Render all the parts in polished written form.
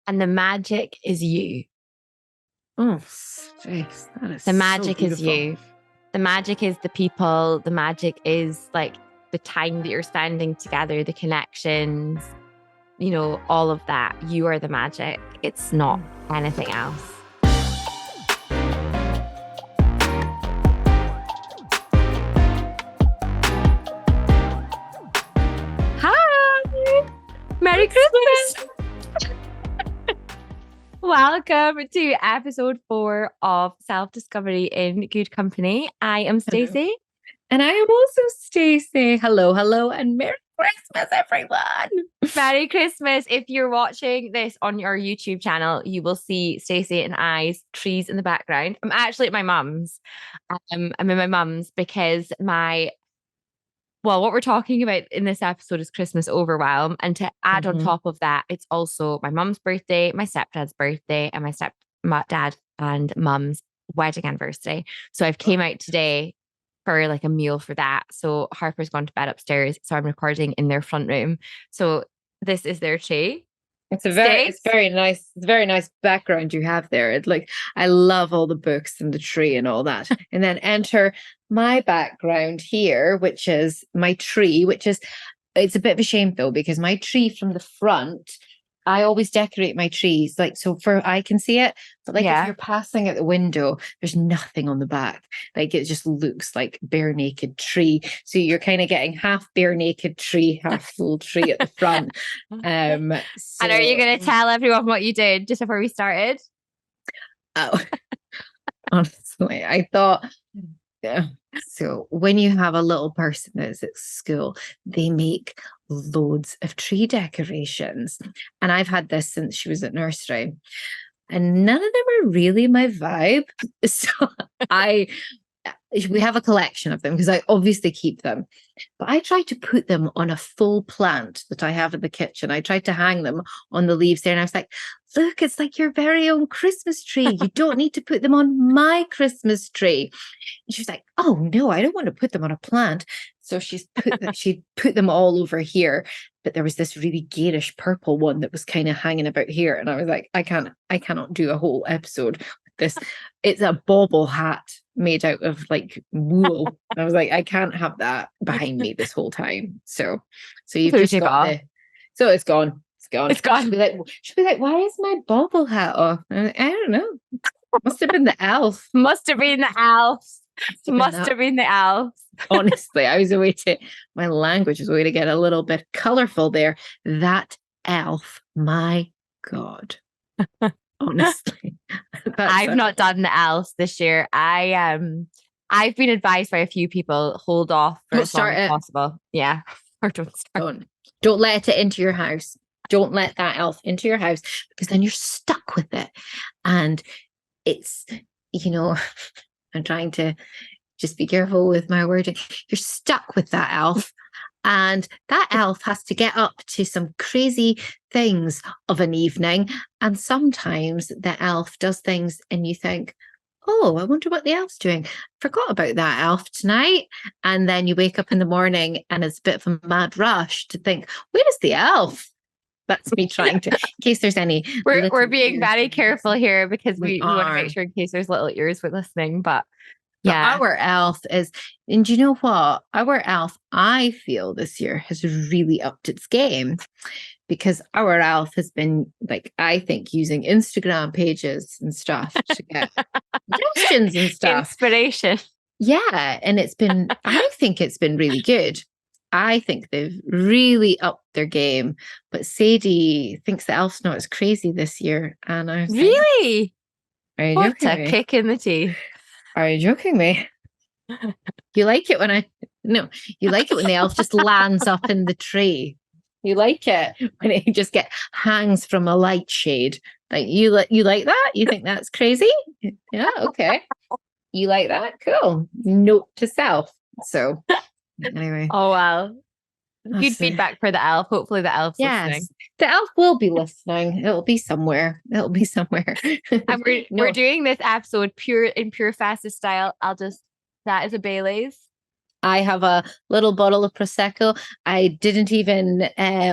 And the magic is you. Oh, Stace, that is The so magic is beautiful. you. The magic is the people. The magic is like the time that you're spending together, the connections, all of that. You are the magic. It's not anything else. Hi! Merry Christmas! Welcome to episode 4 of Self-Discovery in Good Company. I am Stacey. And I am also Stacey. Hello, and Merry Christmas, everyone. Merry Christmas. If you're watching this on your YouTube channel, you will see Stacey and I's trees in the background. I'm actually at my mum's. I'm in my mum's because what we're talking about in this episode is Christmas overwhelm. And to add on top of that, it's also my mum's birthday, my stepdad's birthday, and my stepdad and mum's wedding anniversary. So I've came out today for like a meal for that. So Harper's gone to bed upstairs. So I'm recording in their front room. So this is their tree. It's very nice. It's a very nice background you have there. It's like, I love all the books and the tree and all that. And then enter my background here, which is my tree, it's a bit of a shame though, because my tree from the front, I always decorate my trees I can see it, but if you're passing at the window, there's nothing on the back. Like it just looks like bare naked tree. So you're kind of getting half bare naked tree, half full tree at the front. And are you going to tell everyone what you did just before we started? Oh, honestly, I thought. Yeah. So when you have a little person that's at school, they make loads of tree decorations. And I've had this since she was at nursery. And none of them are really my vibe. So we have a collection of them because I obviously keep them. But I tried to put them on a full plant that I have in the kitchen. I tried to hang them on the leaves there. And I was like, look, it's like your very own Christmas tree. You don't need to put them on my Christmas tree. And she was like, oh, no, I don't want to put them on a plant. So she put them all over here. But there was this really garish purple one that was kind of hanging about here. And I was like, I cannot do a whole episode with this. It's a bobble hat made out of like wool. I was like, I can't have that behind me this whole time. So you've just got so it's gone. It's gone. She'll be like, why is my bobble hat off? I don't know. Must have been the elf. Must have been the elf. Honestly, my language was a way to get a little bit colorful there. That elf, my God. Honestly. I've not done the elf this year. I've been advised by a few people, hold off for as long as possible. Yeah. Or don't start. Don't let it into your house. Don't let that elf into your house, because then you're stuck with it. And it's, I'm trying to just be careful with my wording. You're stuck with that elf. And that elf has to get up to some crazy things of an evening. And sometimes the elf does things and you think, oh, I wonder what the elf's doing. Forgot about that elf tonight. And then you wake up in the morning and it's a bit of a mad rush to think, where is the elf? That's me trying to, in case there's any. We're being very careful here because we want to make sure in case there's little ears with listening. But yeah, our elf is, and you know what? Our elf, I feel this year has really upped its game, because our elf has been, like, I think, using Instagram pages and stuff to get suggestions and stuff. Inspiration. Yeah. And I think it's been really good. I think they've really upped their game. But Sadie thinks the elf's not as crazy this year. And I was really? Are you what joking a kick in the teeth. Are you joking me? You like it when the elf just lands up in the tree. You like it when it just hangs from a light shade. Like you like that? You think that's crazy? Yeah, okay. You like that? Cool. Note to self. So anyway. Oh wow. Good feedback for the elf. Hopefully the elf's listening. The elf will be listening. It'll be somewhere. And we're doing this episode in pure festive style. That is a Bailey's. I have a little bottle of Prosecco. I didn't even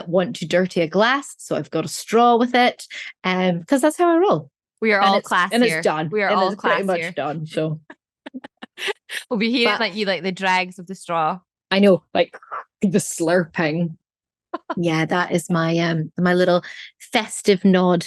want to dirty a glass, so I've got a straw with it, because that's how I roll. We are all class And it's here. done. We are And all it's pretty class much here. done. So, We'll be hearing but like you like the drags of the straw. I know, like the slurping. Yeah, that is my little festive nod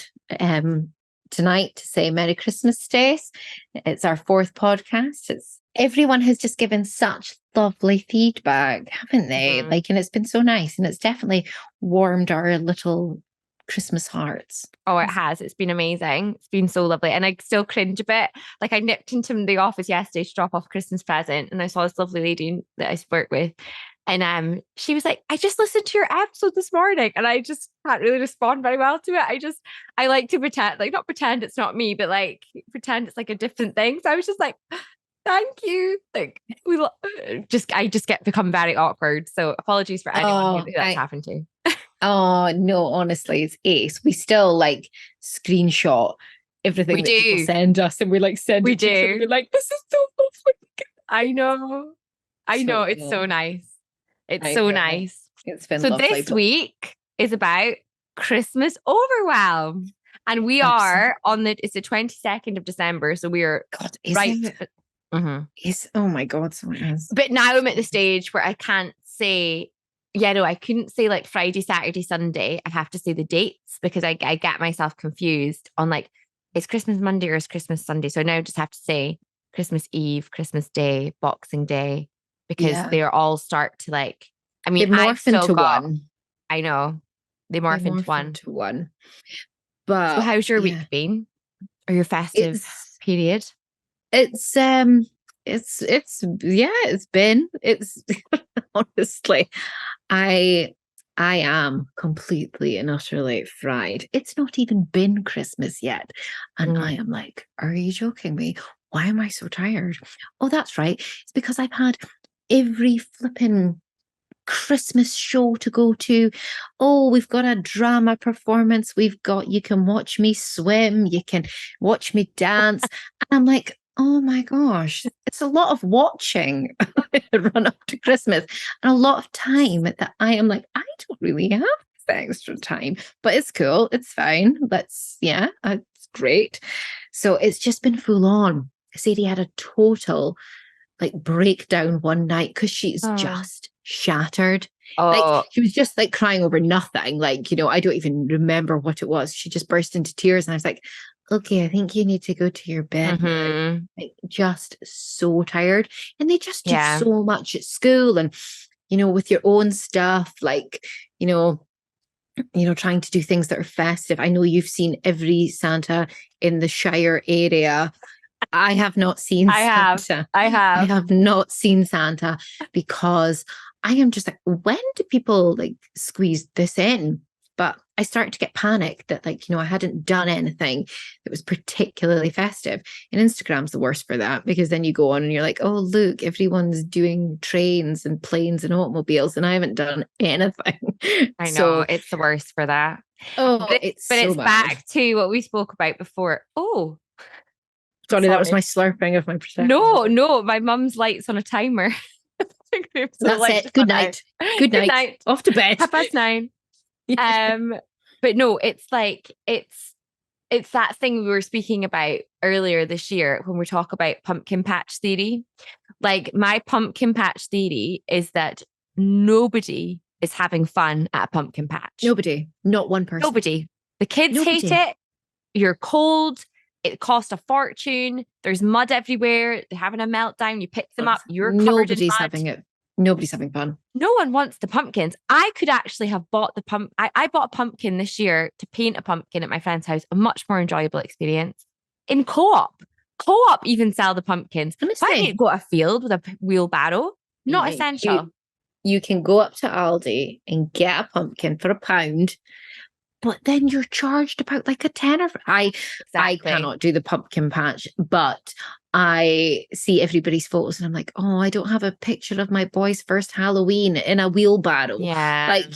tonight to say Merry Christmas, Stace. It's our 4th podcast. It's everyone has just given such lovely feedback, haven't they? Like, and it's been so nice, and it's definitely warmed our little Christmas hearts. Oh, it has. It's been amazing. It's been so lovely. And I still cringe a bit. Like I nipped into the office yesterday to drop off a Christmas present, and I saw this lovely lady that I work with. And she was like, I just listened to your episode this morning. And I just can't really respond very well to it. I like to pretend, like not pretend it's not me, but like pretend it's like a different thing. So I was just like, thank you. Like I just get become very awkward. So apologies for anyone who that's happened to. Oh no, honestly, it's ace. We still like screenshot everything that people send us, and we like send it to each other. We're like, this is so lovely. I know. It's so nice. It's so nice. It's been so lovely. This week is about Christmas overwhelm. And we are it's the 22nd of December. So we are right. Oh my God. So it is. But now I'm at the stage where I can't say, I couldn't say like Friday, Saturday, Sunday. I have to say the dates because I get myself confused on like, is Christmas Monday or is Christmas Sunday? So now I just have to say Christmas Eve, Christmas Day, Boxing Day, because they all start to like, I mean, they morph into one. I know. They morph into one. But so how's your week been? Or your festive period? It's honestly, I am completely and utterly fried. It's not even been Christmas yet. And I am like, are you joking me? Why am I so tired? Oh, that's right. It's because I've had every flipping Christmas show to go to. Oh, we've got a drama performance. You can watch me swim. You can watch me dance. And I'm like, oh my gosh, it's a lot of watching run up to Christmas and a lot of time that I am like, I don't really have extra time, but it's cool. It's fine. It's great. So it's just been full on. Sadie had a total like breakdown one night because she's just shattered. Like she was just like crying over nothing. Like, I don't even remember what it was. She just burst into tears and I was like, okay, I think you need to go to your bed now. Like just so tired. And they just do so much at school and, with your own stuff, like, trying to do things that are festive. I know you've seen every Santa in the Shire area. I have not seen Santa. I have not seen Santa because I am just like, when do people like squeeze this in? But I started to get panicked that I hadn't done anything that was particularly festive. And Instagram's the worst for that because then you go on and you're like, oh, look, everyone's doing trains and planes and automobiles and I haven't done anything. I know, it's the worst for that. Oh, it's so bad. Back to what we spoke about before. Oh, Sorry, that was my slurping of my Prosecco. No, my mum's light's on a timer. That's it. Good night. Good night. Off to bed. 9:30. But no, it's like it's that thing we were speaking about earlier this year when we talk about pumpkin patch theory. Like my pumpkin patch theory is that nobody is having fun at a pumpkin patch. Nobody. Not one person. Nobody. The kids hate it. You're cold. It costs a fortune. There's mud everywhere. They're having a meltdown. You pick them up. You're covered in mud. Having it. Nobody's having fun. No one wants the pumpkins. I could actually have bought I bought a pumpkin this year to paint a pumpkin at my friend's house. A much more enjoyable experience. In co-op. Co-op even sell the pumpkins. I need to go to a field with a wheelbarrow. Not essential. You can go up to Aldi and get a pumpkin for £1. But then you're charged about like a tenner. I cannot do the pumpkin patch, but I see everybody's photos and I'm like, oh, I don't have a picture of my boy's first Halloween in a wheelbarrow. Yeah. Like,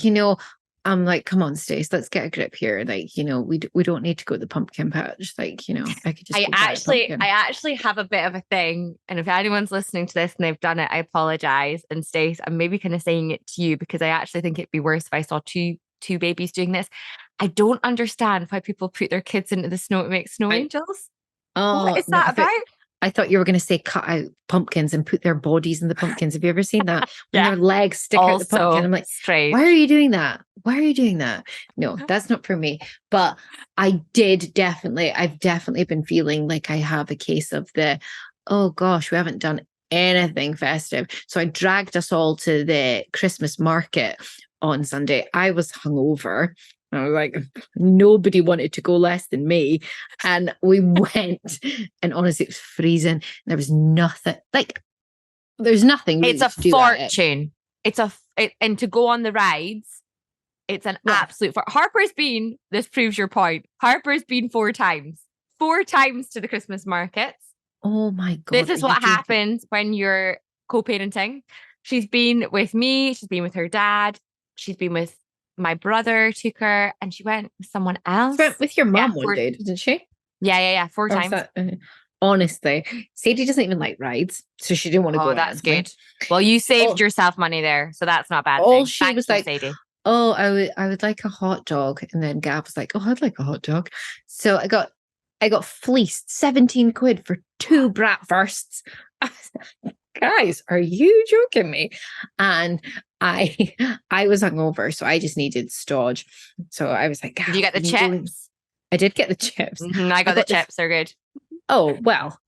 I'm like, come on, Stace, let's get a grip here. Like, we don't need to go to the pumpkin patch. Like, I could just I go buy a actually, pumpkin. I actually have a bit of a thing, and if anyone's listening to this and they've done it, I apologize. And Stace, I'm maybe kind of saying it to you because I actually think it'd be worse if I saw two babies doing this. I don't understand why people put their kids into the snow to make snow I angels. What Oh is no, that about? I thought you were going to say cut out pumpkins and put their bodies in the pumpkins. Have you ever seen that when Yeah, their legs stick out the pumpkin? also I'm like, why are strange. you doing that? Why are you doing that? No, that's not for me. But I've definitely been feeling like I have a case of oh gosh, we haven't done anything festive. So I dragged us all to the Christmas market on Sunday. I was hungover. I was like, nobody wanted to go less than me. And we went, and honestly, it was freezing. There was nothing, there's nothing It's really a to do at it. fortune. And to go on the rides, it's an Yeah. absolute Harper's been, this proves your point. Harper's been four times to the Christmas markets. Oh my This God. Are is you what joking? happens when you're co-parenting. She's been with me, she's been with her dad, she's been with my brother, took her, and she went with someone She went else. with your Yeah, mom one day, didn't she? yeah, four Or was times. that, honestly, Sadie doesn't even like rides. So she didn't want to Oh, go that's anyway. good. Well, you saved Oh, yourself money there, so that's not a bad all thing. she Thank was you, like, Sadie. oh, I would like a hot dog. And then Gab was like, oh, I'd like a hot dog. So I got fleeced 17 quid for two bratwursts. Guys, are you joking me? And I I was hungover, so I just needed stodge. So I was like, Did you Gab, get the can you go? chips? I did get the chips. I I got the got this. chips. They're good. Oh, well,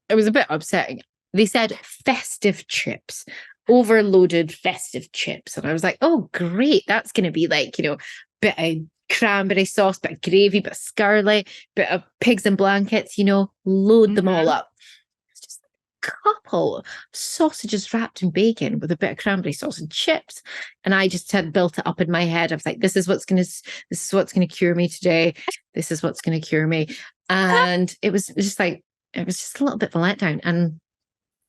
it was a bit upsetting. They said festive chips, overloaded festive chips. And I was like, oh, great. That's going to be like, bit of cranberry sauce, bit of gravy, bit of scarlet, bit of pigs and blankets, load them all Mhm. up. It's just a couple of sausages wrapped in bacon with a bit of cranberry sauce and chips. And I just had built it up in my head. I was like, this is what's going to cure me today. This is what's going to cure me. And it was just a little bit of a letdown. And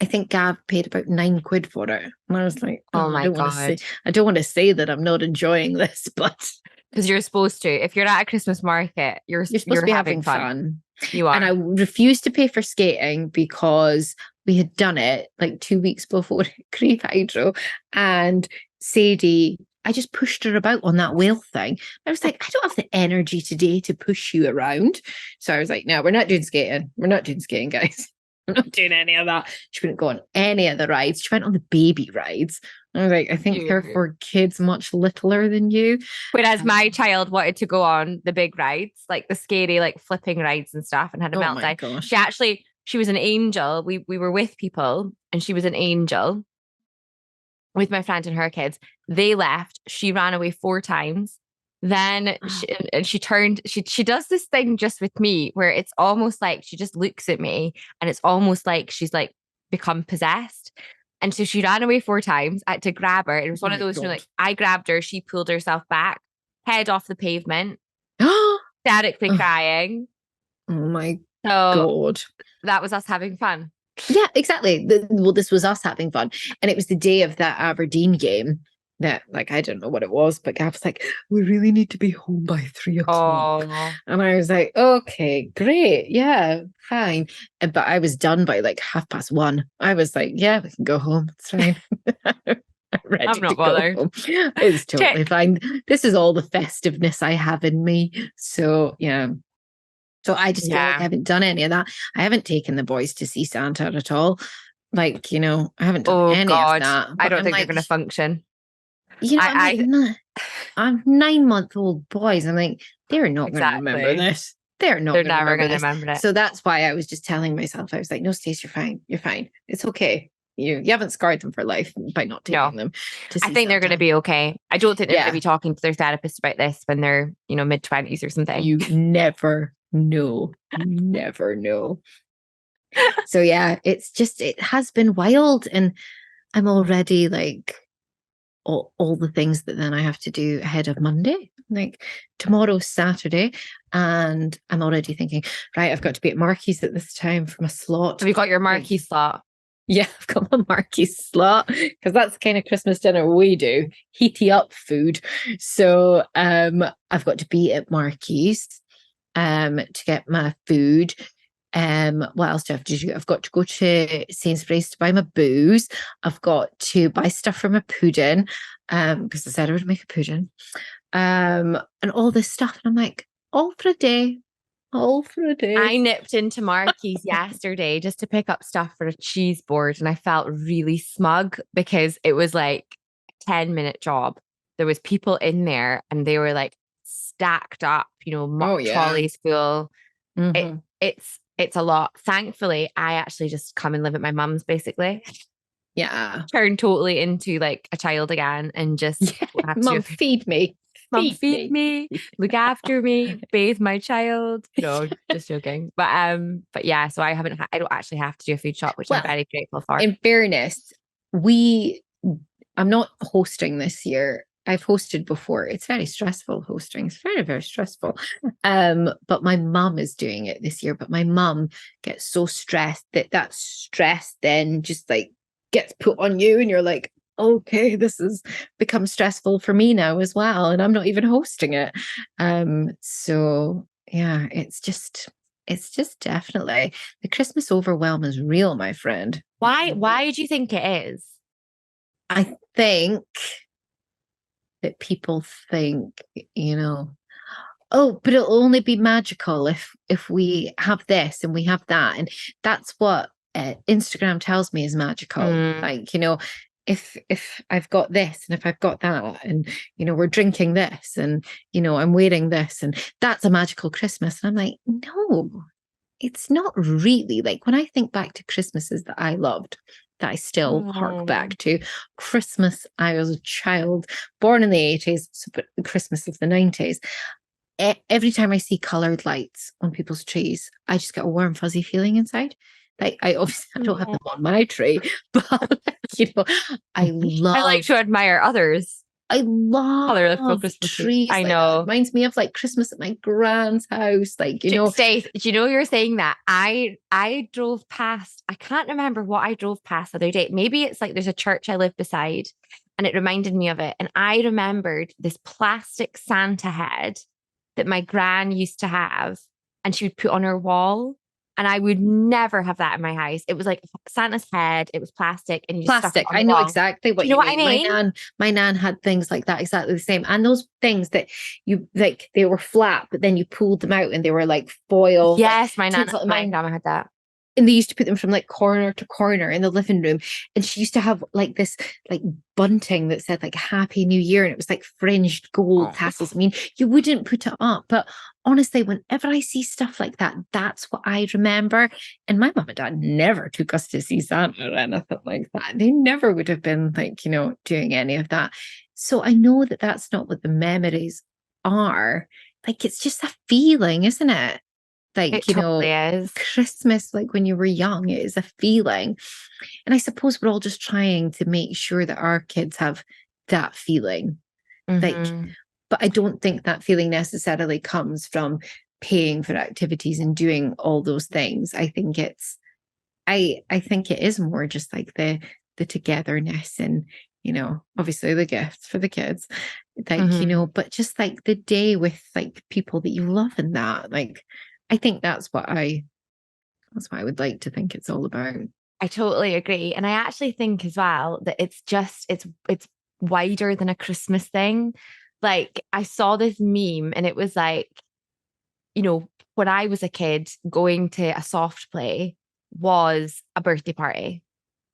I think Gav paid about 9 quid for it. And I was like, Oh oh, my God. I don't want to say that I'm not enjoying this, but Because you're supposed to. If you're at a Christmas market, you're supposed to you're be having having fun. fun. You And I are. refused to pay for skating because we had done it like 2 weeks before Creve Hydro. And Sadie, I just pushed her about on that whale thing. I was like, I don't have the energy today to push you around. So I was like, no, we're not doing skating. We're not doing skating, guys. I'm not doing any of that. She wouldn't go on any of the rides. She went on the baby rides. I was like, I think they're You. for kids much littler than you. Whereas my child wanted to go on the big rides, like the scary, like flipping rides and stuff, and had a Oh my meltdown. gosh. She was an angel. We were with people, and she was an angel with my friend and her kids. They left. She ran away four times. Then she turned. She does this thing just with me where it's almost like she just looks at me, and it's almost like she's like become possessed. And so she ran away four times. I had to grab her. It was Oh one of my those, God. like I grabbed her, she pulled herself back, head off the pavement, Oh hysterically crying. my So God. that was us having fun. Yeah, exactly. Well, this was us having fun. And it was the day of that Aberdeen game that, like, I don't know what it was, but Gav was like, we really need to be home by 3 o'clock. Oh, And I was like, okay, great. Yeah, fine. But I was done by like 1:30. I was like, yeah, we can go home. It's fine. I'm I'm ready to not go bothered. home. It's totally Tick. fine. This is all the festiveness I have in me. So, yeah. So I just feel like I Yeah. haven't done any of that. I haven't taken the boys to see Santa at all. Like, I haven't done Oh any of God. that. I But don't I'm think they're like, going to function. I'm like, I nah, I'm 9-month-old boys. I'm like, they're not going to remember exactly. this. They're not They're going to never remember going to this. remember it. So that's why I was just telling myself, I was like, no, Stacey, you're fine. You're fine. It's okay. You haven't scarred them for life by not No, taking them to I see think they're going to Santa. be okay. I don't think they're going to Yeah, be talking to their therapist about this when they're, mid-20s or something. you never know. You never know. So yeah, it has been wild. And I'm already like all the things that then I have to do ahead of Monday. Like tomorrow's Saturday, and I'm already thinking, right, I've got to be at Marky's at this time for my slot. Have you got your Like, marquee slot? Yeah, I've got my Marquis slot because that's the kind of Christmas dinner we do, heaty up food. So I've got to be at Marquis to get my food. What else do I have to do? I've got to go to Sainsbury's to buy my booze. I've got to buy stuff for my pudding, because I said I would make a pudding. And all this stuff. And I'm like, all for a day. All for a day. I nipped into Marky's yesterday just to pick up stuff for a cheese board, and I felt really smug because it was like a 10-minute job. There was people in there and they were like stacked up, Oh yeah. trolleys full. Mhm. It's a lot. Thankfully, I actually just come and live at my mum's basically. Yeah. Turn totally into like a child again and just Yeah. have to Mum, feed me. mum feed me, look after me, bathe my child. No, just joking. But yeah, so I don't actually have to do a food shop, which I'm Well, very grateful for. in fairness, I'm not hosting this year. I've hosted before. It's very stressful hosting. It's very, very stressful. But my mum is doing it this year. But my mum gets so stressed that stress then just like gets put on you, and you're like, okay, this has become stressful for me now as well, and I'm not even hosting it. So yeah, it's just definitely the Christmas overwhelm is real, my friend. Why do you think it is? I think that people think, oh, but it'll only be magical if we have this and we have that, and that's what Instagram tells me is magical. Like, if I've got this and if I've got that, and we're drinking this, and I'm wearing this, and that's a magical Christmas. And I'm like, no, it's not really. Like when I think back to Christmases that I loved, that I still hark back to. Christmas, I was a child, born in the 80s, but Christmas of the 90s. Every time I see coloured lights on people's trees, I just get a warm, fuzzy feeling inside. Like I obviously don't have them on my tree, but I I like love to admire others. I love Christmas trees. I like know. that. Reminds me of like Christmas at my grand's house. Like, Stace, do you know you're saying that? I drove past, I can't remember what I drove past the other day. Maybe it's like there's a church I live beside and it reminded me of it. And I remembered this plastic Santa head that my gran used to have and she would put on her wall. And I would never have that in my house. It was like Santa's head, it was plastic, and you just stuck it plastic. on I the know wall. exactly what Do you know you what I mean. mean? My nan had things like that, exactly the same. And those things that you like, they were flat, but then you pulled them out and they were like foil. Yes, like, my grandma had that. And they used to put them from like corner to corner in the living room. And she used to have like this like bunting that said like Happy New Year. And it was like fringed gold tassels. I mean, you wouldn't put it up. But honestly, whenever I see stuff like that, that's what I remember. And my mum and dad never took us to see Santa or anything like that. They never would have been like, doing any of that. So I know that that's not what the memories are. Like, it's just a feeling, isn't it? Like, It totally is. Christmas, like when you were young, it is a feeling. And I suppose we're all just trying to make sure that our kids have that feeling. Like, but I don't think that feeling necessarily comes from paying for activities and doing all those things. I think I think it is more just like the togetherness and, obviously the gifts for the kids. Like, but just like the day with like people that you love and that, like, I think that's what I would like to think it's all about. I totally agree. And I actually think as well that it's wider than a Christmas thing. Like I saw this meme and it was like, when I was a kid, going to a soft play was a birthday party.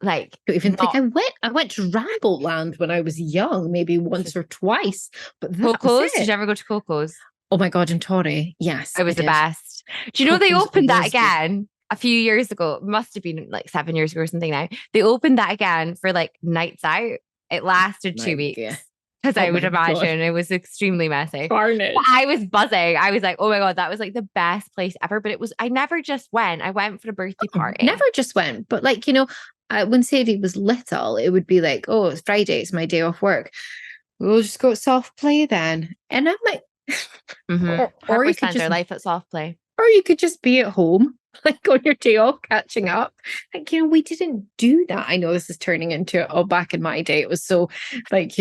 Like I don't even think I went to Rabbleland when I was young, maybe once or twice. But Coco's. Did you ever go to Coco's? Oh my God, in Torry. Yes. It was the best. Do you know they opened that again a few years ago? It must have been like 7 years ago or something now. They opened that again for like nights out. It lasted 2 weeks. Because I would imagine it was extremely messy. Carnage. But I was buzzing. I was like, oh my God, that was like the best place ever. But I never just went. I went for a birthday party. Never just went. But like, when Sadie was little, it would be like, oh, it's Friday. It's my day off work. We'll just go soft play then. And I'm like, or you could spend their life at soft play. Or you could just be at home like on your day off, catching up. Like, we didn't do that. I know this is turning into, oh, back in my day, it was so like,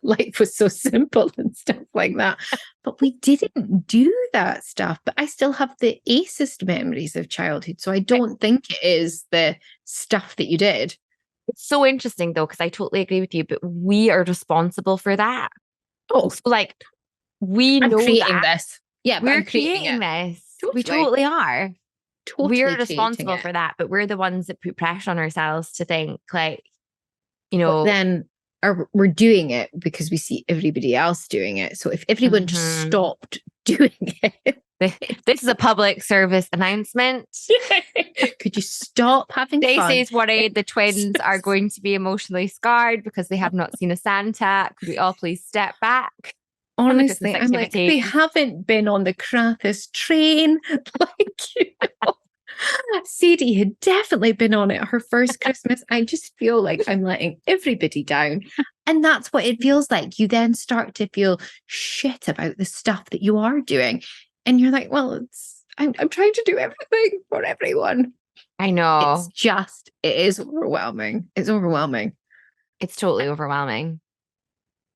life was so simple and stuff like that. But we didn't do that stuff. But I still have the acest memories of childhood. So I don't think it is the stuff that you did. It's so interesting though, because I totally agree with you, but we are responsible for that. Oh, So like we I'm know creating that this. Yeah, but we're I'm creating creating it. this. We Totally. totally are. We're Totally creating responsible it. for that, but we're the ones that put pressure on ourselves to think like, But then we're doing it because we see everybody else doing it. So if everyone just mhm. stopped doing it, This is a public service announcement. could you stop having fun? Stacey's worried the twins are going to be emotionally scarred because they have not seen a Santa. Could we all please step back from the Christmas Honestly, I'm like, they activities? haven't been on the Krampus train. Like, Sadie had definitely been on it her first Christmas. I just feel like I'm letting everybody down. And that's what it feels like. You then start to feel shit about the stuff that you are doing. And you're like, well, I'm trying to do everything for everyone. I know. It is overwhelming. It's overwhelming. It's totally overwhelming.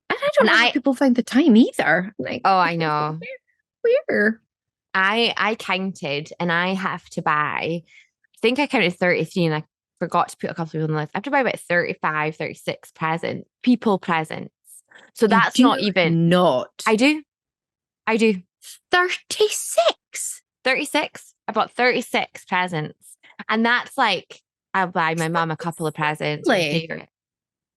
And I don't And know how people find the time either. Like, oh, I know. where? I counted and I have to buy, I think I counted 33 and I forgot to put a couple of people on the list. I have to buy about 35, 36 people presents. So You that's not do even, not. I do. 36. 36. I bought 36 presents. And that's like, I'll buy my mum a couple of presents. Her favorite.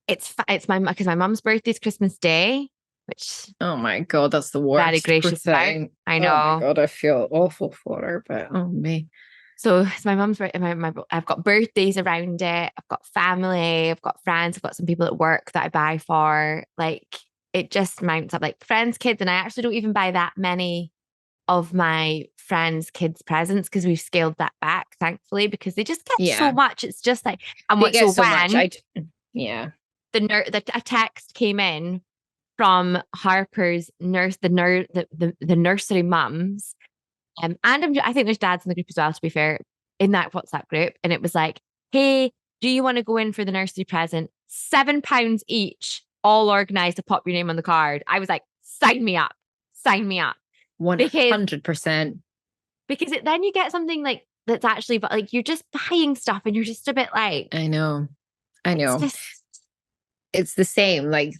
It's my, because my mum's birthday is Christmas Day, which Oh my God, that's the very worst. Poor gracious about. thing. I Oh my know. God, I feel awful for her, but oh me. So it's my mum's birthday. I've got birthdays around it. I've got family. I've got friends. I've got some people at work that I buy for. Like it just mounts up. Like friends, kids, and I actually don't even buy that many of my friends' kids' presents because we've scaled that back, thankfully, because they just get so Yeah, much. It's just like, and they what? So get so much. when Yeah. a text came in from Harper's the nursery mums. I think there's dads in the group as well, to be fair, in that WhatsApp group. And it was like, hey, do you want to go in for the nursery present? £7 each, all organized to pop your name on the card. I was like, sign me up. Sign me up. Because 100%. then you get something like that's actually, but like you're just buying stuff and you're just a bit like, I know. I it's know. just, It's the same. Like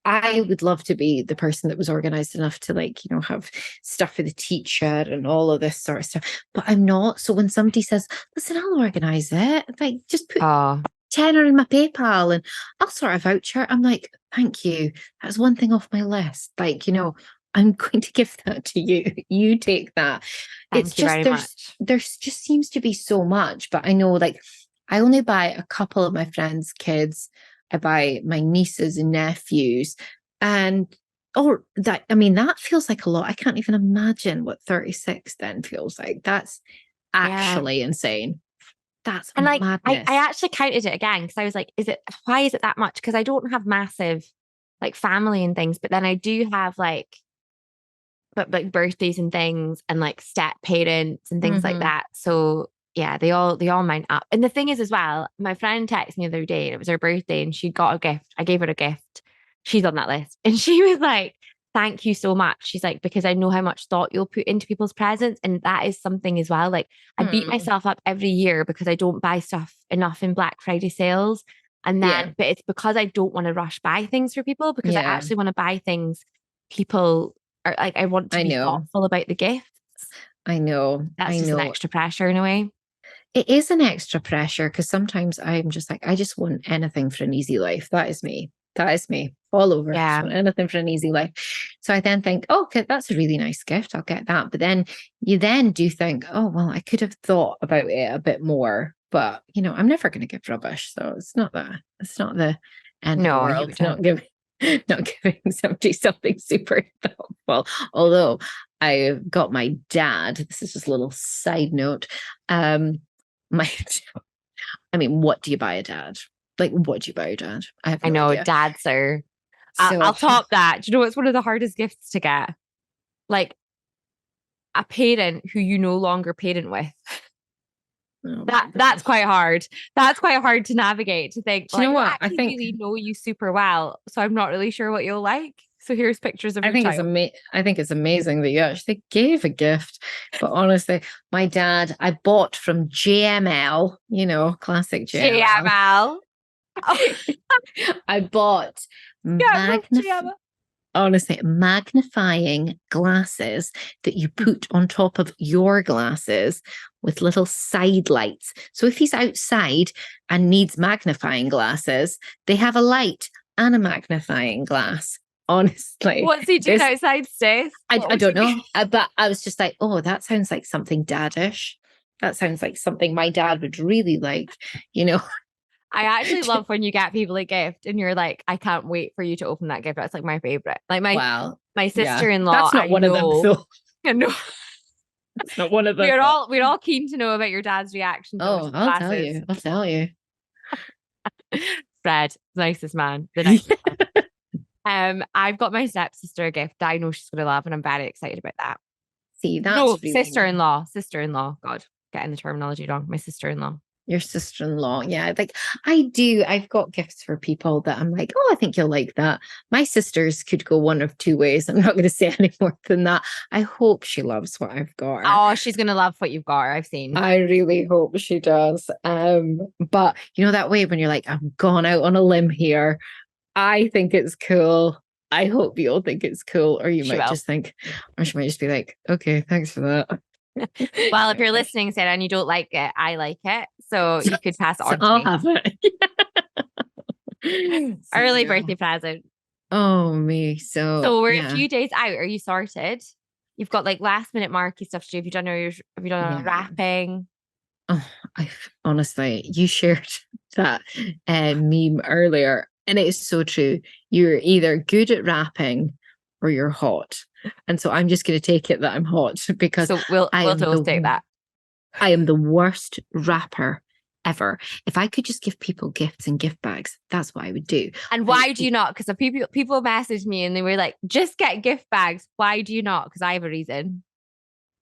I would love to be the person that was organized enough to have stuff for the teacher and all of this sort of stuff. But I'm not. So when somebody says, listen, I'll organize it, like just put oh, tenner in my PayPal and I'll sort a voucher. I'm like, thank you. That's one thing off my list. Like, I'm going to give that to you. You take that. It's thank you just very much. there's just seems to be so much. But I know like I only buy a couple of my friends' kids. I buy my nieces and nephews. And that feels like a lot. I can't even imagine what 36 then feels like. That's Yeah. actually insane. That's And like madness. I actually counted it again because I was like, why is it that much? Because I don't have massive like family and things, but then I do have like birthdays and things and like step parents and things like Mhm. that. So yeah, they all mount up. And the thing is as well, my friend texted me the other day and it was her birthday and she got a gift. I gave her a gift. She's on that list. And she was like, thank you so much. She's like, because I know how much thought you'll put into people's presents. And that is something as well. Like I beat Mm. myself up every year because I don't buy stuff enough in Black Friday sales. And Yeah. then, but it's because I don't want to rush buy things for people because I Yeah. actually want to buy things people are like, I want to I be know. thoughtful about the gifts. I know. That's I just an know. extra pressure in a way. It is an extra pressure because sometimes I'm just like, I just want anything for an easy life. That is me. That is me all over. Just Yeah. want anything for an easy life. So I then think, oh, okay, that's a really nice gift. I'll get that. But then you then do think, oh, well, I could have thought about it a bit more. But I'm never going to give rubbish. So it's not the end of the No, you world. wouldn't. Not giving somebody something super thoughtful. Although I got my dad, this is just a little side note. My what do you buy a dad? Like, what do you buy a dad? I have I no know idea. dads are. So I'll top that. Do you know what's one of the hardest gifts to get? Like a parent who you no longer parent with. Oh my That's gosh. quite hard. That's quite hard to navigate, to think, Do you well, I know don't what? actually really know you super well, so I'm not really sure what you'll like. So here's pictures of your child. I think it's amazing that you actually gave a gift. But honestly, my dad, I bought from JML, classic JML. JML. Oh, I bought yeah, from magnif JML. honestly, magnifying glasses that you put on top of your glasses with little side lights. So if he's outside and needs magnifying glasses, they have a light and a magnifying glass. Honestly, What's he doing this outside, Stace? I don't know, but I was just like, oh, that sounds like something daddish. That sounds like something my dad would really like, you know. I actually love when you get people a gift and you're like, I can't wait for you to open that gift. That's like my favorite. Like Wow, my yeah, sister-in-law, that's not I one of them. know. So I know. that's not one of them. We're all keen to know about your dad's reaction to Oh, opening I'll tell glasses. you. I'll tell you. Fred, nicest man, the nicest man. I've got my stepsister a gift that I know she's gonna love, and I'm very excited about that. See, No, that's really nice. sister-in-law. God, getting the terminology wrong. My sister-in-law. Your sister-in-law. Yeah, like I do. I've got gifts for people that I'm like, oh, I think you'll like that. My sisters could go one of two ways. I'm not going to say any more than that. I hope she loves what I've got her. Oh, she's gonna love what you've got her. I've seen. I really hope she does. But that way when you're like, I'm gone out on a limb here. I think it's cool. I hope you'll think it's cool. Or you She might will. just think, or she might just be like, okay, thanks for that. Well, if you're listening, Sarah, and you don't like it, I like it. So you could pass it So on to I'll me. have it. So, Early yeah. birthday present. Oh, me. So, So we're a yeah. few days out. Are you sorted? You've got like last minute marky stuff to do. Have you done a Yeah. wrapping? Oh, I honestly, you shared that meme earlier, and it is so true. You're either good at rapping or you're hot. And so I'm just going to take it that I'm hot because So we'll I am totally take that. I am the worst rapper ever. If I could just give people gifts and gift bags, that's what I would do. And why do you not? Because people messaged me and they were like, just get gift bags. Why do you not? Because I have a reason.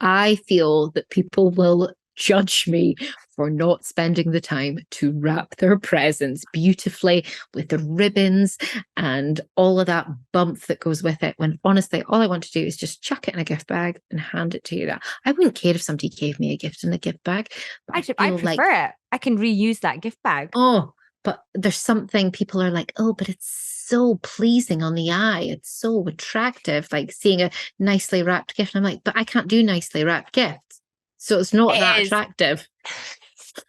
I feel that people will judge me for not spending the time to wrap their presents beautifully with the ribbons and all of that bump that goes with it. When honestly, all I want to do is just chuck it in a gift bag and hand it to you. That I wouldn't care if somebody gave me a gift in a gift bag, but I feel like, prefer it. I can reuse that gift bag. oh, but there's something people are like, oh, but it's so pleasing on the eye. It's so attractive, like seeing a nicely wrapped gift. And I'm like, but I can't do nicely wrapped gifts. So it's not that It is. attractive.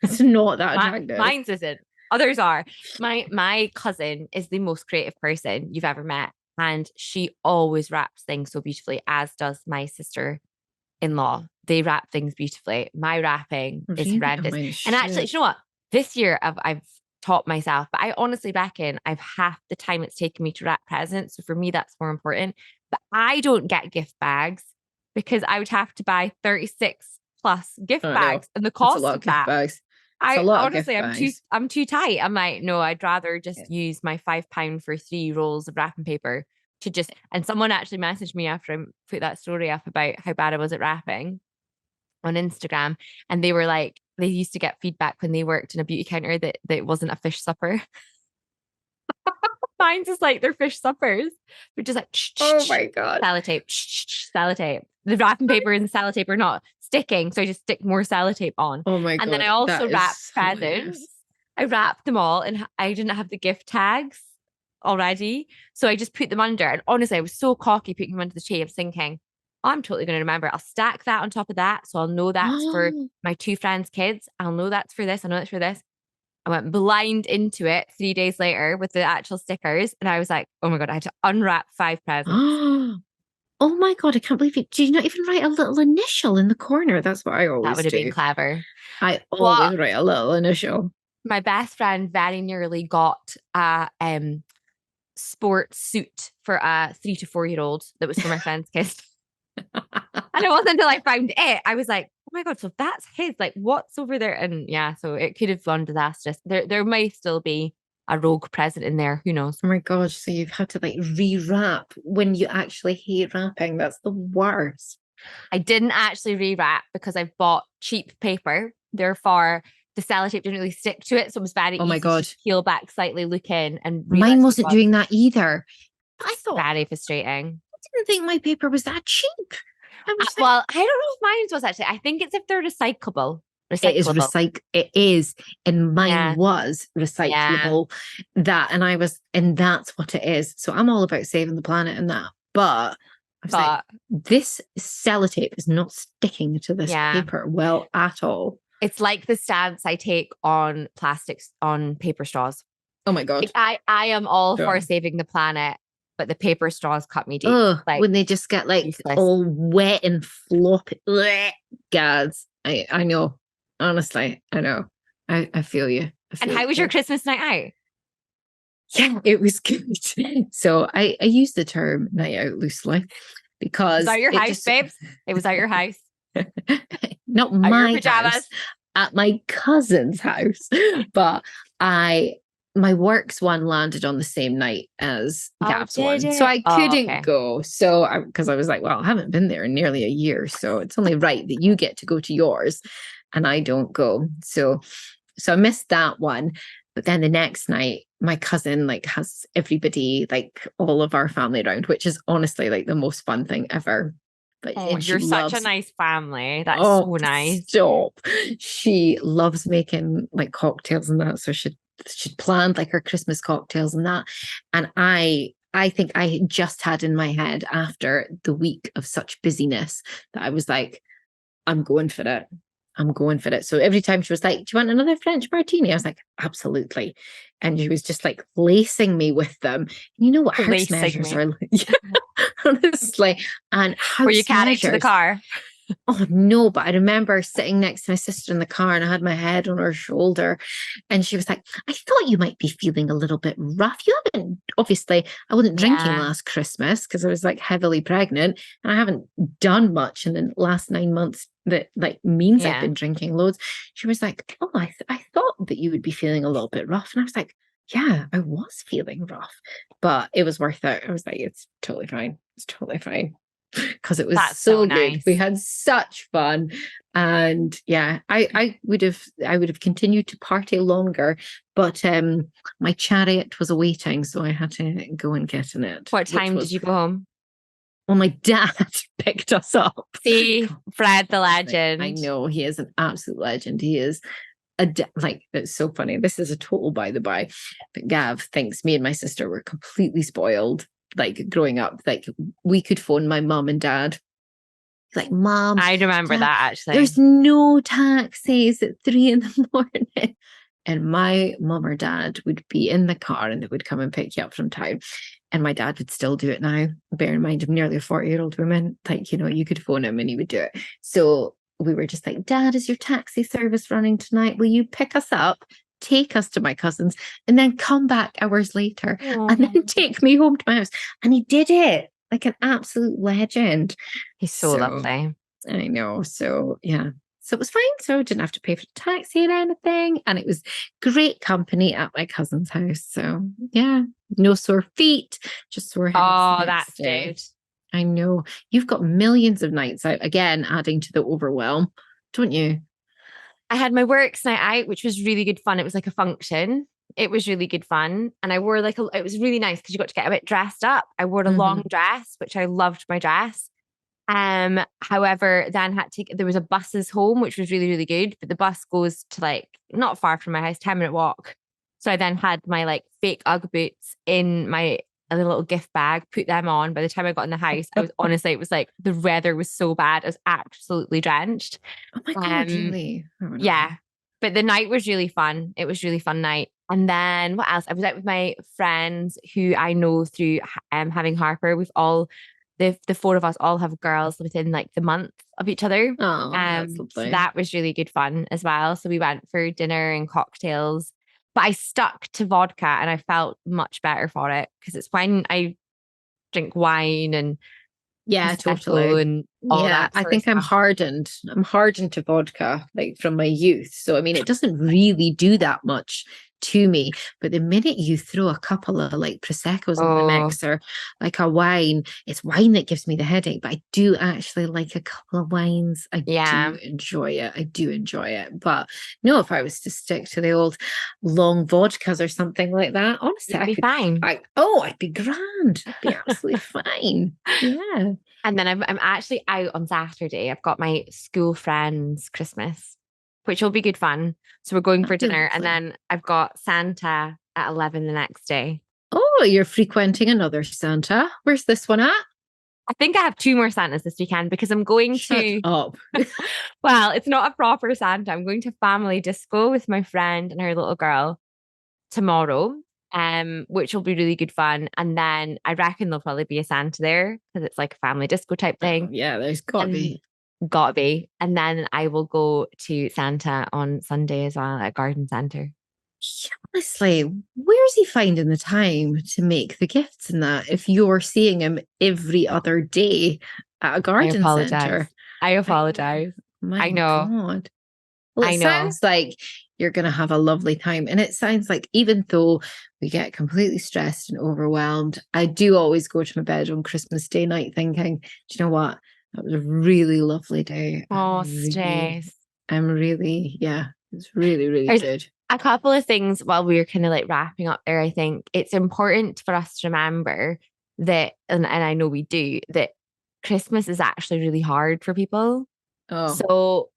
It's not that attractive. Mine's isn't. Others are. My cousin is the most creative person you've ever met. And she always wraps things so beautifully, as does my sister-in-law. They wrap things beautifully. My wrapping is Really? Oh, horrendous. mine's And actually, shit. you know what? This year I've taught myself, but I honestly reckon I've half the time it's taken me to wrap presents. So for me, that's more important. But I don't get gift bags because I would have to buy 36 plus gift Oh, I know. bags and the That's a cost lot of of gift that. bags. It's a I lot of gift honestly, bags. I'm too tight. I'm like, no, I'd rather just Yeah. use my £5 for 3 rolls of wrapping paper to just. And someone actually messaged me after I put that story up about how bad I was at wrapping on Instagram, and they were like, they used to get feedback when they worked in a beauty counter that it wasn't a fish supper. Mine's just like their fish suppers. They're just like, Oh my God. sellotape, sellotape. The wrapping paper and the sellotape are not sticking, so I just stick more sellotape on. Oh my And then I God. also That wrapped is hilarious. presents. I wrapped them all, and I didn't have the gift tags already, so I just put them under. And honestly, I was so cocky putting them under the tree. I was thinking, oh, I'm totally going to remember. I'll stack that on top of that, so I'll know that's for my two friends' kids. I'll know that's for this. I know that's for this. I went blind into it 3 days later with the actual stickers. And I was like, oh my God, I had to unwrap 5 presents. Oh my God, I can't believe it. Do you not even write a little initial in the corner? That's what I That always would have been do. clever. I But always write a little initial. my best friend very nearly got a sports suit for a 3 to 4 year old that was for my friend's kids. And it wasn't until I found it, I was like, oh my God, so that's his. Like, what's over there? And yeah, so it could have gone disastrous. There may still be a rogue present in there. Who knows? Oh my gosh, so you've had to like rewrap when you actually hate wrapping. That's the worst. I didn't actually rewrap because I bought cheap paper. Therefore, the sellotape didn't really stick to it. So it was very Oh my easy to God. just peel back slightly, look in, and Mine realize it wasn't was doing that either. But I thought, very frustrating. I didn't think my paper was that cheap. I was like, Well, I don't know if mine was actually. I think it's if they're recyclable. it is Recyclable. it is, and mine Yeah. was Yeah. recyclable. That, and I was, and that's what it is. So I'm all about saving the planet and that. But I was like, But this sellotape is not sticking to this yeah, paper well at all. it's like the stance I take on plastics, on paper straws. Oh my God. I am all for Sure. saving the planet, but the paper straws cut me deep. Oh, Like, when they just get like useless. all wet and floppy. Blech, Gads. I know. Honestly, I know. I feel you. I And feel how was your you. Christmas night out? Yeah, it was good. So I use the term night out loosely Was because that your it house, just babes? It was at your house. not At your my house, pajamas. at my cousin's house. But my work's one landed on the same night as Oh, Gav's did one. So it? I Oh, couldn't okay. go. So because I was like, well, I haven't been there in nearly a year. So it's only right that you get to go to yours and I don't go. So I missed that one. But then the next night, my cousin like has everybody, like all of our family around, which is honestly like the most fun thing ever. But Oh, and she you're such a loves, nice family. That's oh, so nice. stop. She loves making like cocktails and that. So she'd planned like her Christmas cocktails and that. And I think I had just had in my head after the week of such busyness that I was like, I'm going for it. I'm going for it. So every time she was like, do you want another French martini? I was like, absolutely. And she was just like lacing me with them. And you know what house Lacing measures me. are like? Honestly. And Were you house carrying it to the measures. car? Oh no, but I remember sitting next to my sister in the car and I had my head on her shoulder and she was like, I thought you might be feeling a little bit rough. You haven't, obviously, I wasn't drinking Yeah. last Christmas because I was like heavily pregnant and I haven't done much in the last 9 months that like means I've Yeah. been drinking loads. She was like, oh, I thought that you would be feeling a little bit rough. And I was like, yeah, I was feeling rough, but it was worth it. I was like, it's totally fine. It's totally fine because it was That's so so good. We nice. had such fun. And yeah, I would have continued to party longer, but my chariot was awaiting, so I had to go and get in it, What which time did was you go home? well, my dad picked us up. See, Fred the I legend. know he is an absolute legend. He is like it's so funny. This is a total by the by, but Gav thinks me and my sister were completely spoiled. Like growing up, like we could phone my mum and dad. Like, mom, I remember dad, that actually. there's no taxis at 3 a.m. And my mum or dad would be in the car and they would come and pick you up from town. And my dad would still do it now. Bear in mind, I'm nearly a 40-year-old woman. Like, you could phone him and he would do it. So we were just like, Dad, is your taxi service running tonight? Will you pick us up, take us to my cousin's, and then come back hours later and then take me home to my house? And he did it like an absolute legend. He's so So lovely. I know. So yeah. So it was fine. So I didn't have to pay for the taxi or anything. And it was great company at my cousin's house. So yeah, no sore feet, just sore heads the Oh, next that's day. good. I know. You've got millions of nights out, again, adding to the overwhelm, don't you? I had my works night out, which was really good fun. It was like a function. It was really good fun. And I wore like it was really nice because you got to get a bit dressed up. I wore a long dress, which I loved my dress. However, then there was a buses home, which was really, really good. But the bus goes to like not far from my house, 10-minute walk. So I then had my like fake Ugg boots in my a little gift bag, put them on. By the time I got in the house, I was honestly, it was like the weather was so bad. I was absolutely drenched. Oh my God, Um, really? Oh, no. yeah. But the night was really fun. It was really fun night. And then what else? I was out with my friends who I know through having Harper. We've all the four of us all have girls within like the month of each other. Oh, that's So lovely. that was really good fun as well. So we went for dinner and cocktails. But I stuck to vodka and I felt much better for it because it's when I drink wine and Yeah, prosecco totally. and all Yeah, that I sort of think I'm stuff. hardened. I'm hardened to vodka, like from my youth. So I mean, it doesn't really do that much to me. But the minute you throw a couple of like Prosecco's in the Oh, mix or like a wine, it's wine that gives me the headache. But I do actually like a couple of wines. I do yeah. enjoy it. I do enjoy it. But no, if I was to stick to the old long vodkas or something like that, honestly, You'd be fine. I'd be grand. I'd be absolutely fine. Yeah. And then I'm actually out on Saturday. I've got my school friends' Christmas, which will be good fun. So we're going That'll for be dinner, and lovely. then I've got Santa at 11 the next day. Oh, you're frequenting another Santa. Where's this one at? I think I have two more Santas this weekend because I'm going Shut to, up. well, it's not a proper Santa. I'm going to family disco with my friend and her little girl tomorrow, which will be really good fun. And then I reckon there'll probably be a Santa there because it's like a family disco type Oh, thing. yeah, there's got to And be. gotta be. And then I will go to Santa on Sunday as well at Garden Centre. Honestly, where's he finding the time to make the gifts and that if you're seeing him every other day at a I garden apologize. centre? I I apologize. I My know. God. Well, it I know. sounds like you're going to have a lovely time. And it sounds like even though we get completely stressed and overwhelmed, I do always go to my bed on Christmas Day night thinking, do you know what? That was a really lovely day. Oh, stress. Yeah, it's really, really There's good. a couple of things while we were kind of like wrapping up there. I think it's important for us to remember that, and I know we do, that Christmas is actually really hard for people. Oh, So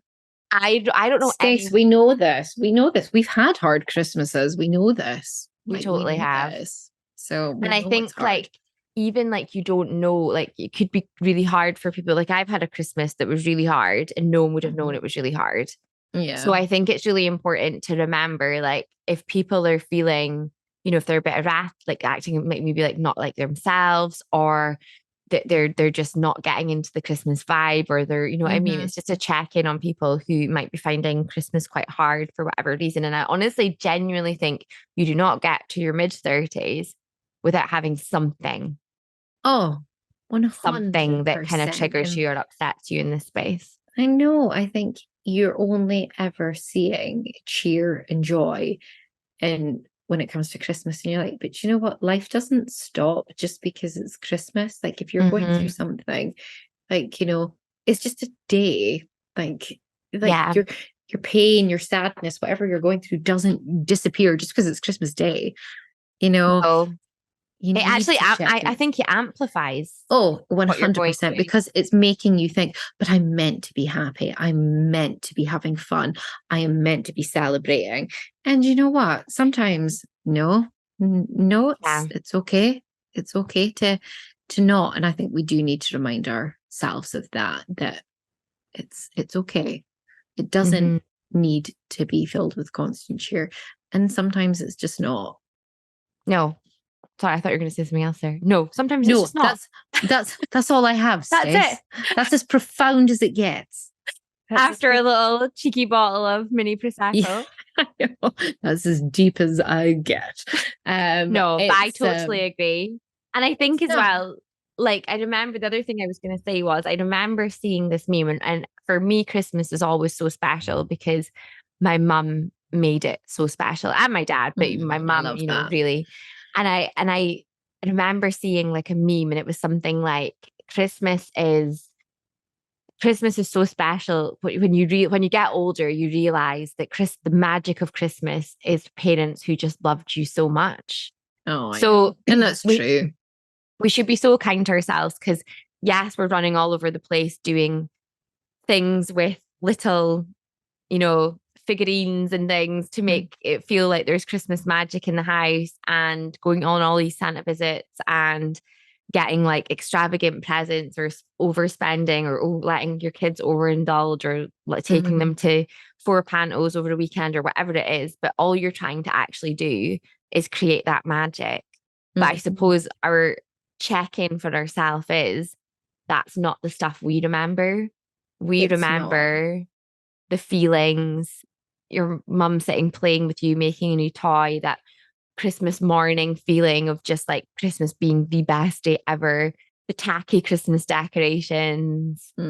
I don't know Stace, any, we know this. We know this. We've had hard Christmases. We know this. we We totally know have. this. So we And I know it's think hard. like even like you don't know, like it could be really hard for people. Like I've had a Christmas that was really hard and no one would have known Mhm. it was really hard. So Yeah. I think it's really important to remember, like, if people are feeling, if they're a bit erratic, like acting like maybe like not like themselves, or that they're just not getting into the Christmas vibe, or they're, what I mean? Hmm. It's just a check in on people who might be finding Christmas quite hard for whatever reason. And I honestly genuinely think you do not get to your mid-30s without having Oh, something that kind of 100%. triggers you or upsets you in this space. I know. I think you're only ever seeing cheer and joy and when it comes to Christmas, and you're like, but you know what? Life doesn't stop just because it's Christmas. Like if you're going through Hmm. something, like, it's just a day. Like Yeah. your pain, your sadness, whatever you're going through doesn't disappear just because it's Christmas Day. You know, So you it need actually, to check I in. think it amplifies Oh, what you're going 100%, through. because it's making you think, but I'm meant to be happy. I'm meant to be having fun. I am meant to be celebrating. And you know what? Sometimes, no, no, Yeah. it's okay. It's okay to not. And I think we do need to remind ourselves of that it's okay. It doesn't Hmm. need to be filled with constant cheer. And sometimes it's just not. No, sorry, I thought you were going to say something else there. No, sometimes it's No, just not. that's all I have, That's it. Stace. That's as profound as it gets. That's as After a profound. little cheeky bottle of mini Yeah, Prosecco. I know. That's as deep as I get. No, but I It's totally agree. And I think as no. well, like I remember the other thing I was going to say was I remember seeing this meme, and for me, Christmas is always so special because my mum made it so special, and my dad, but my I mum, love that. really. And I remember seeing like a meme, and it was something like Christmas is so special. When when you get older, you realize that the magic of Christmas is parents who just loved you so much. Oh, I know. So And that's we true. we should be so kind to ourselves because yes, we're running all over the place doing things with little, you know, figurines and things to Mm, make it feel like there's Christmas magic in the house, and going on all these Santa visits and getting like extravagant presents or overspending or letting your kids overindulge or like taking mhm, them to four pantos over the weekend or whatever it is. But all you're trying to actually do is create that magic. But I mhm. suppose our check in for ourselves is that's not the stuff we remember. We It's not. remember the feelings, your mum sitting playing with you, making a new toy, that Christmas morning feeling of just like Christmas being the best day ever, the tacky Christmas decorations, I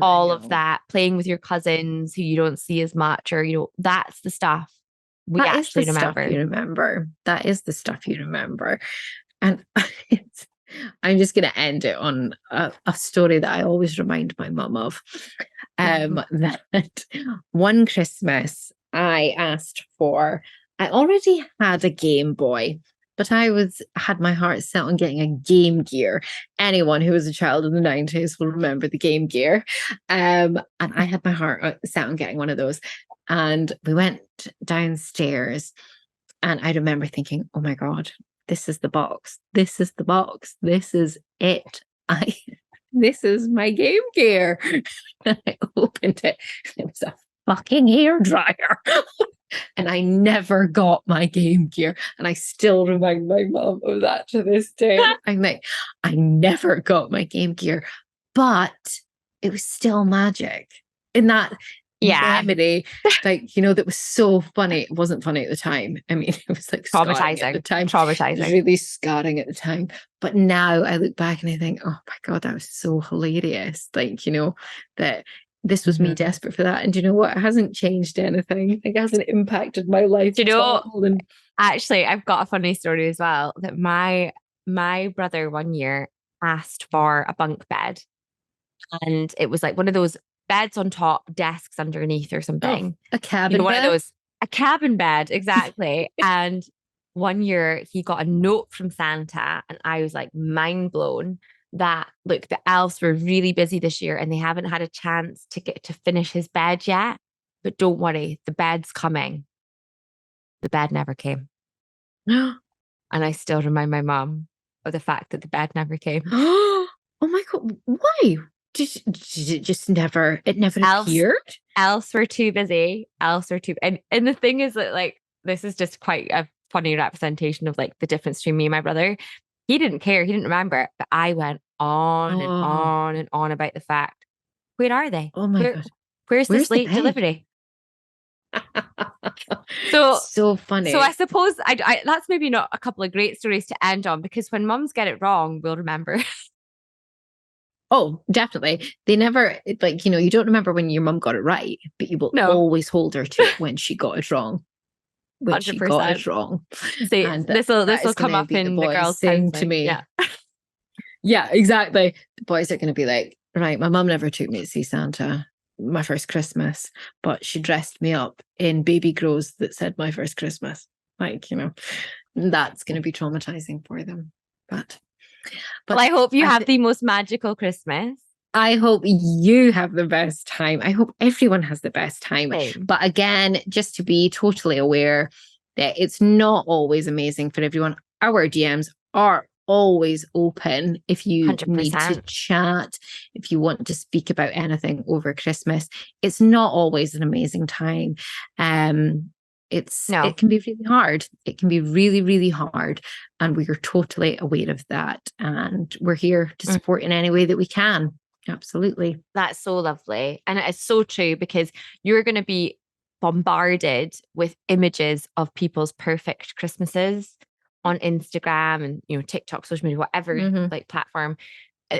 all of know. that, playing with your cousins who you don't see as much, or, that's the stuff we That is the actually stuff remember. you remember. That is the stuff you remember. And I'm just going to end it on a story that I always remind my mum of. That one Christmas I asked for, I already had a Game Boy, but I had my heart set on getting a Game Gear. Anyone who was a child in the 90s will remember the Game Gear. And I had my heart set on getting one of those. And we went downstairs, and I remember thinking, oh my God, this is the box. This is the box. This is it. This is my Game Gear. And I opened it. It was a fucking hairdryer. And I never got my Game Gear. And I still remind my mum of that to this day. I'm like, I never got my Game Gear, but it was still magic. In that memory, like, that was so funny. It wasn't funny at the time. I mean, it was like scarring at the time. Traumatizing. It was really scarring at the time. But now I look back and I think, oh my God, that was so hilarious. Like, that this was me desperate for that. And you know what? It hasn't changed anything. Like, it hasn't impacted my life at all. And actually, I've got a funny story as well, that my brother one year asked for a bunk bed. And it was like one of those beds on top, desks underneath or something. A cabin bed? One of those, a cabin bed, exactly. And one year he got a note from Santa, and I was like mind blown that, look, the elves were really busy this year and they haven't had a chance to finish his bed yet. But don't worry, the bed's coming. The bed never came. And I still remind my mum of the fact that the bed never came. Oh my God, why? Did it just never, it never appeared? Elves were too busy. Elves were too, and the thing is that, like, this is just quite a funny representation of like the difference between me and my brother. He didn't care. He didn't remember. But I went on and on and on about the fact, where are they? Oh my God. Where's this late delivery? So funny. So I suppose I that's maybe not a couple of great stories to end on, because when mums get it wrong, we'll remember. Oh, definitely. They never, like, you don't remember when your mum got it right, but you will always hold her to it when she got it wrong. When 100%. She got it wrong. See, and this will come up in the girls' saying to me. Yeah. Yeah, exactly. The boys are going to be like, right, my mum never took me to see Santa my first Christmas, but she dressed me up in baby grows that said my first Christmas. Like, that's going to be traumatizing for them. But well, I hope you have the most magical Christmas. I hope you have the best time. I hope everyone has the best time. Same. But again, just to be totally aware that it's not always amazing for everyone. Our DMs are always open if you 100%. Need to chat, if you want to speak about anything over Christmas. It's not always an amazing time. It can be really hard. It can be really, really hard. And we are totally aware of that. And we're here to support in any way that we can. Absolutely. That's so lovely. And it is so true, because you're going to be bombarded with images of people's perfect Christmases on Instagram and, TikTok, social media, whatever like platform.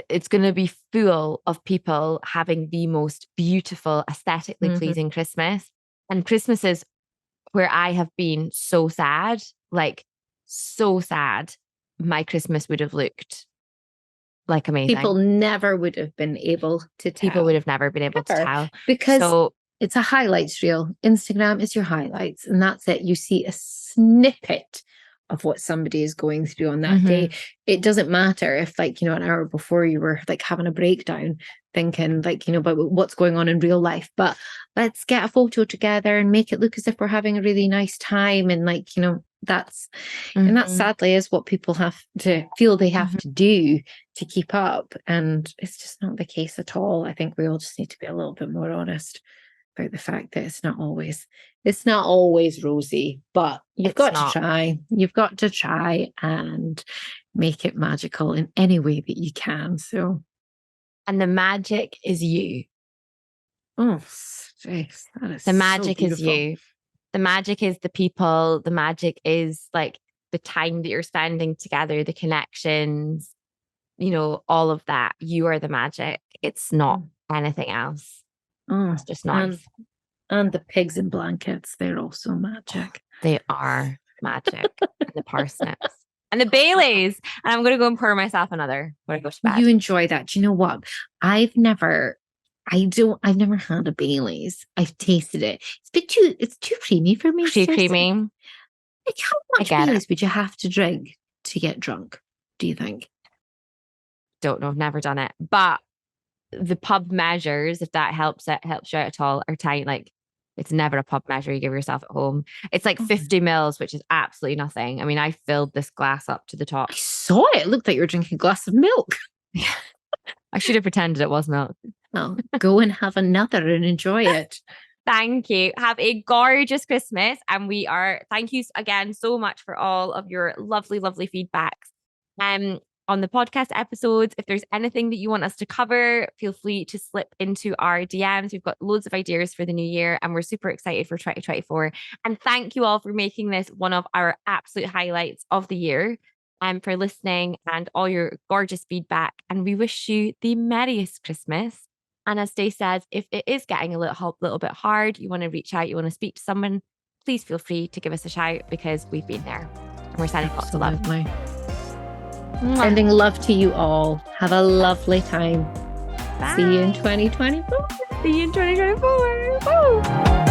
It's going to be full of people having the most beautiful, aesthetically pleasing Christmas. And Christmases where I have been so sad, like so sad, my Christmas would have looked like amazing. People never would have been able to tell. People would have never been able to tell. Because it's a highlights reel. Instagram is your highlights, and that's it. You see a snippet of what somebody is going through on that day. It doesn't matter if, like, an hour before you were like having a breakdown, thinking like, about what's going on in real life. But let's get a photo together and make it look as if we're having a really nice time. And like, that's, and that sadly is what people have to feel they have to do to keep up. And it's just not the case at all. I think we all just need to be a little bit more honest about the fact that it's not always rosy, but you've got to try and make it magical in any way that you can. So, and the magic is you. Oh, Stacey, that is the magic so is you. The magic is the people. The magic is like the time that you're spending together, the connections, all of that. You are the magic. It's not anything else. It's just nice. And the pigs in blankets, they're also magic. They are magic. And the parsnips. And the Baileys. And I'm going to go and pour myself another when I go to bed. You enjoy that. Do you know what? I've never had a Bailey's. I've tasted it. It's too creamy for me. Too creamy. Like, how much Bailey's would you have to drink to get drunk, do you think? Don't know. I've never done it. But the pub measures, if that helps you out at all, are tiny. Like, it's never a pub measure you give yourself at home. It's like 50 mils, which is absolutely nothing. I mean, I filled this glass up to the top. I saw it. It looked like you were drinking a glass of milk. I should have pretended it was milk. Well, go and have another and enjoy it. Thank you. Have a gorgeous Christmas. And thank you again so much for all of your lovely, lovely feedbacks. On the podcast episodes, if there's anything that you want us to cover, feel free to slip into our DMs. We've got loads of ideas for the new year and we're super excited for 2024. And thank you all for making this one of our absolute highlights of the year and for listening and all your gorgeous feedback. And we wish you the merriest Christmas. And as Stacey says, if it is getting a little bit hard, you want to reach out, you want to speak to someone, please feel free to give us a shout because we've been there. We're sending lots of love. Sending love to you all. Have a lovely time. Bye. See you in 2024. See you in 2024. Woo!